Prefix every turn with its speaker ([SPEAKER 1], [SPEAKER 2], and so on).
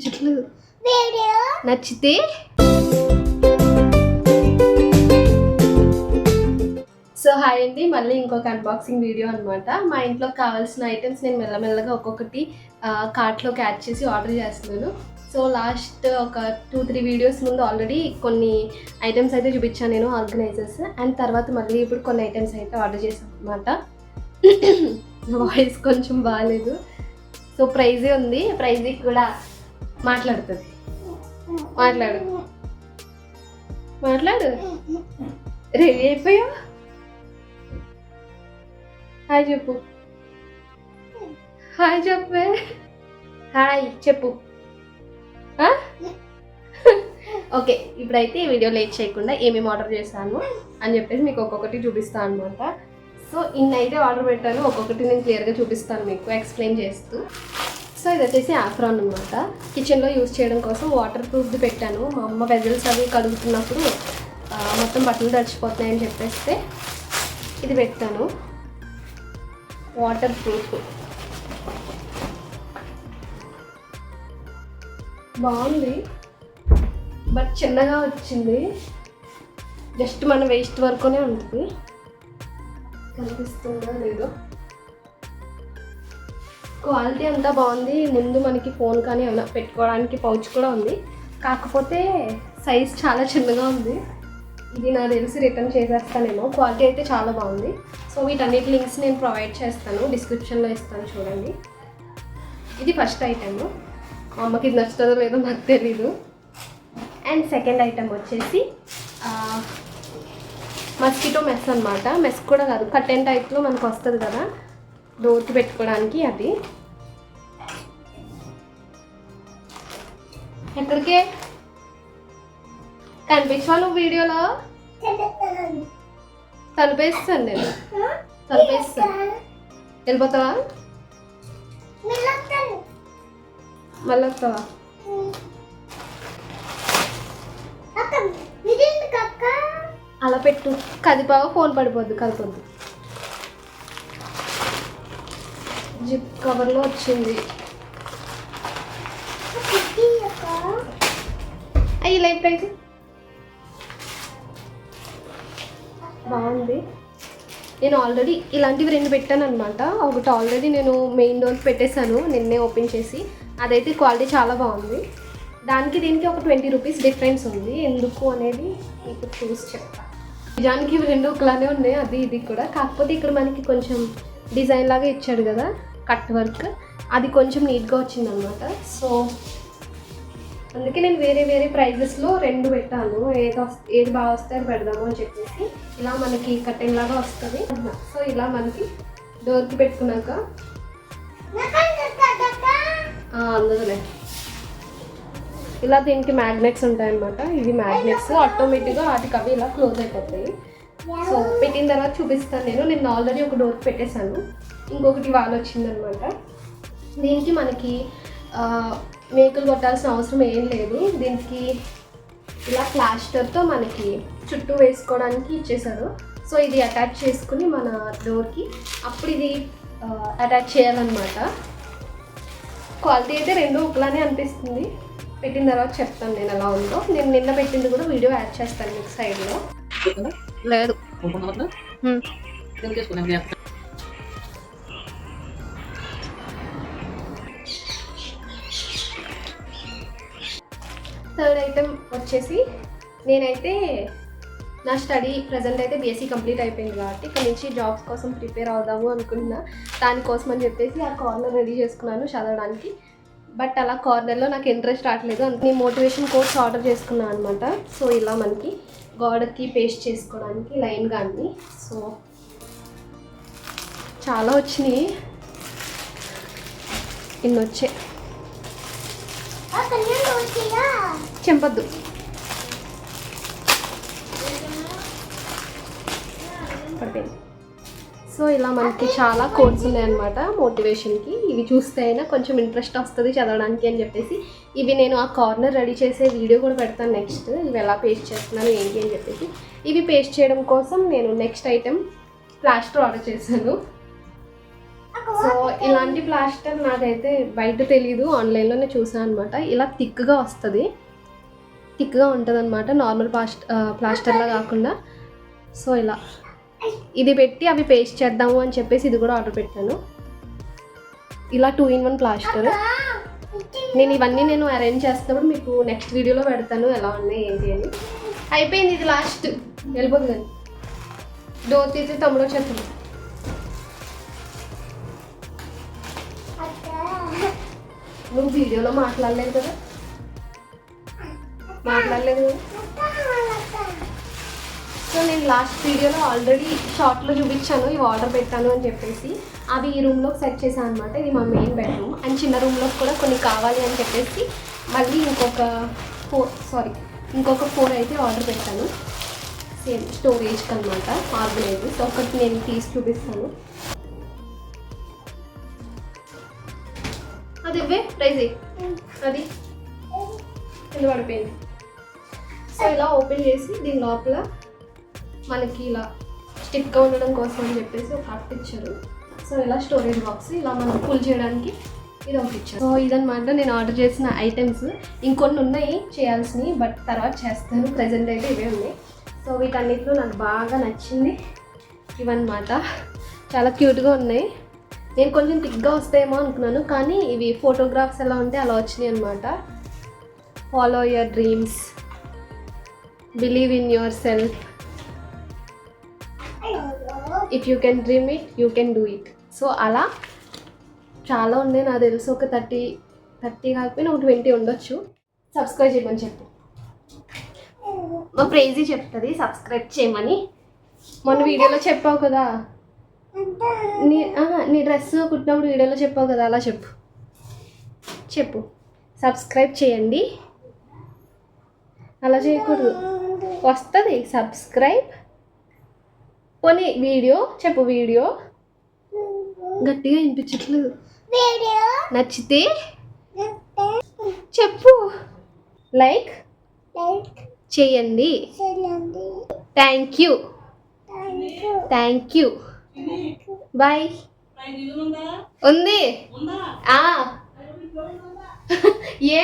[SPEAKER 1] ముచ్చట్లు నచ్చితే so hi అండి, మళ్ళీ ఇంకొక అన్బాక్సింగ్ వీడియో అనమాట. మా ఇంట్లో కావాల్సిన ఐటమ్స్ నేను మెల్లమెల్లగా ఒక్కొక్కటి కార్ట్లోకి యాడ్ చేసి ఆర్డర్ చేస్తున్నాను. సో లాస్ట్ ఒక 2-3 వీడియోస్ ముందు ఆల్రెడీ కొన్ని ఐటమ్స్ అయితే చూపించాను నేను, ఆర్గనైజర్స్. అండ్ తర్వాత మళ్ళీ ఇప్పుడు కొన్ని ఐటమ్స్ అయితే ఆర్డర్ చేశాను అనమాట. వాయిస్ కొంచెం బాగాలేదు. సో ప్రైజే ఉంది, ప్రైజీ కూడా మాట్లాడుతుంది. మాట్లాడు రెడీ అయిపోయా? హాయ్ చెప్పు, హాయ్ చెప్పే, హాయ్ చెప్పు. ఓకే, ఇప్పుడైతే ఈ వీడియో లేట్ చేయకుండా ఏమేమి ఆర్డర్ చేశాను అని చెప్పేసి మీకు ఒక్కొక్కటి చూపిస్తాను అనమాట. సో ఇన్ని అయితే ఆర్డర్ పెట్టాను, ఒక్కొక్కటి నేను క్లియర్గా చూపిస్తాను మీకు ఎక్స్ప్లెయిన్ చేస్తూ. సో ఇది వచ్చేసి ఆఫ్రాన్ అనమాట. కిచెన్లో యూజ్ చేయడం కోసం వాటర్ ప్రూఫ్ది పెట్టాను. మా అమ్మ వెజల్స్ అవి కడుగుతున్నప్పుడు మొత్తం బట్టలు తడిచిపోతున్నాయని చెప్పేస్తే ఇది పెట్టాను. వాటర్ ప్రూఫ్ బాగుంది, బట్ చిన్నగా వచ్చింది. జస్ట్ మన వేస్ట్ వరకునే ఉంటుంది. కనిపిస్తుందో లేదో, క్వాలిటీ అంతా బాగుంది. ముందు మనకి ఫోన్ కానీ అలా పెట్టుకోవడానికి పౌచ్ కూడా ఉంది, కాకపోతే సైజ్ చాలా చిన్నగా ఉంది. ఇది నాకు తెలిసి రిటర్న్ చేసేస్తానేమో. క్వాలిటీ అయితే చాలా బాగుంది. సో వీటన్నిటి లింక్స్ నేను ప్రొవైడ్ చేస్తాను, డిస్క్రిప్షన్లో ఇస్తాను చూడండి. ఇది ఫస్ట్ ఐటమ్. మా అమ్మకి ఇది నచ్చుతుందో లేదో నాకు తెలీదు. అండ్ సెకండ్ ఐటమ్ వచ్చేసి మస్కిటో మెస్ అనమాట. మెస్ కూడా కాదు, కర్టెన్ టైప్లో మనకు వస్తుంది కదా డోర్కి పెట్టుకోవడానికి. అది ఎక్కడికే కనిపించాను వీడియోలో. తలుపేస్తాను నేను, తలుపేస్తాను. వెళ్ళిపోతావా? మళ్ళీ వస్తావా? అలా పెట్టు, కదిపాగా ఫోన్ పడిపోద్దు, కలపొద్దు. జిప్ కవర్లో వచ్చింది. అయ్యి లైట్ ప్రైజ్ బాగుంది. నేను ఆల్రెడీ ఇలాంటివి 2 పెట్టాను అనమాట. ఒకటి ఆల్రెడీ నేను మెయిన్ డోర్కి పెట్టేశాను నిన్నే ఓపెన్ చేసి. అదైతే క్వాలిటీ చాలా బాగుంది. దానికి దీనికి ఒక 20 రూపీస్ డిఫరెన్స్ ఉంది. ఎందుకు అనేది మీకు చూసి చెప్తా. నిజానికి ఇవి 2 ఒకలానే ఉన్నాయి, అది ఇది కూడా. కాకపోతే ఇక్కడ మనకి కొంచెం డిజైన్ లాగా ఇచ్చాడు కదా కట్ వర్క్, అది కొంచెం నీట్గా వచ్చింది అనమాట. సో అందుకే నేను వేరే వేరే ప్రైజెస్లో 2 పెట్టాను. ఏది బాగా వస్తే అది పెడదాము అని చెప్పేసి. ఇలా మనకి కట్టెన్ లాగా వస్తుంది. సో ఇలా మనకి డోర్కి పెట్టుకున్నాక అందులోనే ఇలా దీనికి మ్యాగ్నెట్స్ ఉంటాయన్నమాట. ఇవి మ్యాగ్నెట్స్ ఆటోమేటిక్గా వాటికి అవి ఇలా క్లోజ్ అయిపోతాయి. సో పెట్టిన తర్వాత చూపిస్తాను నేను. నేను ఆల్రెడీ ఒక డోర్కి పెట్టేశాను, ఇంకొకటి వాల్ వచ్చిందనమాట. దీనికి మనకి మేకులు కొట్టాల్సిన అవసరం ఏం లేదు. దీనికి ఇలా ప్లాస్టర్తో మనకి చుట్టూ వేసుకోవడానికి ఇచ్చేసారు. సో ఇది అటాచ్ చేసుకుని మన డోర్కి అప్పుడు ఇది అటాచ్ చేయాలన్నమాట. క్వాలిటీ అయితే 2 ఒకలానే అనిపిస్తుంది. పెట్టిన తర్వాత చెప్తాను నేను ఎలా ఉందో. నేను నిన్న పెట్టింది కూడా వీడియో యాడ్ చేస్తాను మీకు సైడ్లో. లేదు థర్డ్ ఐటమ్ వచ్చేసి, నేనైతే నా స్టడీ ప్రజెంట్ అయితే బీఎస్సీ కంప్లీట్ అయిపోయింది కాబట్టి ఇక్కడ నుంచి జాబ్స్ కోసం ప్రిపేర్ అవుదాము అనుకుంటున్నా. దానికోసం అని చెప్పేసి ఆ కార్నర్ రెడీ చేసుకున్నాను చదవడానికి. బట్ అలా కార్నర్లో నాకు ఇంట్రెస్ట్ రావట్లేదు, అందుకే మోటివేషన్ కోర్స్ ఆర్డర్ చేసుకున్నాను అనమాట. సో ఇలా మనకి గోడకి పేస్ట్ చేసుకోవడానికి లైన్గా అన్ని. సో చాలా వచ్చినాయి, ఇన్ని వచ్చాయి. చెంపద్దు. పడిపోయింది. సో ఇలా మనకి చాలా కోడ్స్ ఉన్నాయన్నమాట మోటివేషన్కి. ఇవి చూస్తే అయినా కొంచెం ఇంట్రెస్ట్ వస్తుంది చదవడానికి అని చెప్పేసి ఇవి నేను ఆ కార్నర్ రెడీ చేసే వీడియో కూడా పెడతాను నెక్స్ట్. ఇవి ఎలా పేస్ట్ చేస్తున్నాను ఏంటి అని చెప్పేసి. ఇవి పేస్ట్ చేయడం కోసం నేను నెక్స్ట్ ఐటెం ప్లాస్టర్ ఆర్డర్ చేశాను. సో ఇలాంటి ప్లాస్టర్ నాకైతే బయట తెలీదు, ఆన్లైన్లోనే చూసాను అనమాట. ఇలా థిక్గా వస్తుంది, థిక్గా ఉంటుంది అనమాట, నార్మల్ ప్లాస్టర్లా కాకుండా. సో ఇలా ఇది పెట్టి అవి పేస్ట్ చేద్దాము అని చెప్పేసి ఇది కూడా ఆర్డర్ పెట్టాను. ఇలా 2-in-1 ప్లాస్టర్. నేను ఇవన్నీ అరేంజ్ చేస్తున్నప్పుడు మీకు నెక్స్ట్ వీడియోలో పెడతాను ఎలా ఉన్నాయి ఏంటి అని. అయిపోయింది, ఇది లాస్ట్. వెళ్ళిపోతుంది కానీ డోర్ తీసి తమ్ముడు చెప్తాను. నువ్వు వీడియోలో మాట్లాడలేదు కదా, మాట్లాడలేదు. సో నేను లాస్ట్ వీడియోలో ఆల్రెడీ షార్ట్లో చూపించాను ఇవి ఆర్డర్ పెట్టాను అని చెప్పేసి. అవి ఈ రూమ్లోకి సెట్ చేశాను అనమాట. ఇది మా మెయిన్ బెడ్రూమ్. అండ్ చిన్న రూమ్లోకి కూడా కొన్ని కావాలి అని చెప్పేసి మళ్ళీ ఇంకొక 4 అయితే ఆర్డర్ పెట్టాను, సేమ్ స్టోరేజ్కి అనమాట, ఆర్గనైజ్. సో ఒకటి నేను తీసి చూపిస్తాను. అది ఇవ్వే ప్రైజ్ అది కింద పడిపోయింది. సో ఇలా ఓపెన్ చేసి దీని లోపల మనకి ఇలా స్టిక్గా ఉండడం కోసం అని చెప్పేసి ఒక కట్ ఇచ్చారు. సో ఇలా స్టోరేజ్ బాక్స్ ఇలా మనం ఫుల్ చేయడానికి ఇది ఒకటి ఇచ్చారు. సో ఇదనమాట నేను ఆర్డర్ చేసిన ఐటమ్స్. ఇంకొన్ని ఉన్నాయి చేయాల్సినవి, బట్ తర్వాత చేస్తాను. ప్రజెంట్ అయితే ఇవే ఉన్నాయి. సో వీటన్నిటిలో నాకు బాగా నచ్చింది ఇవన్నమాట. చాలా క్యూట్గా ఉన్నాయి. నేను కొంచెం థిక్గా వస్తాయేమో అనుకున్నాను, కానీ ఇవి ఫోటోగ్రాఫ్స్ ఎలా ఉంటే అలా వచ్చినాయి అనమాట. Follow your dreams, believe in your self, if you can dream it you can do it. So అలా చాలా ఉన్నాయి. నాకు తెలుసు ఒక 30 కాకపోయినా ఒక 20 ఉండొచ్చు. సబ్స్క్రైబ్ చేయమని చెప్పు, మా ప్రైజీ చెప్తుంది సబ్స్క్రైబ్ చేయమని. మొన్న వీడియోలో చెప్పావు కదా, నీ డ్రెస్ కుట్టినప్పుడు వీడియోలో చెప్పావు కదా, అలా చెప్పు సబ్స్క్రైబ్ చేయండి. అలా చేయకూడదు, వస్తుంది సబ్స్క్రైబ్. పోనీ వీడియో చెప్పు, వీడియో గట్టిగా వినిపించట్లేదు. నచ్చితే చెప్పు, లైక్ చేయండి. Thank you bye. ఉంది ఏ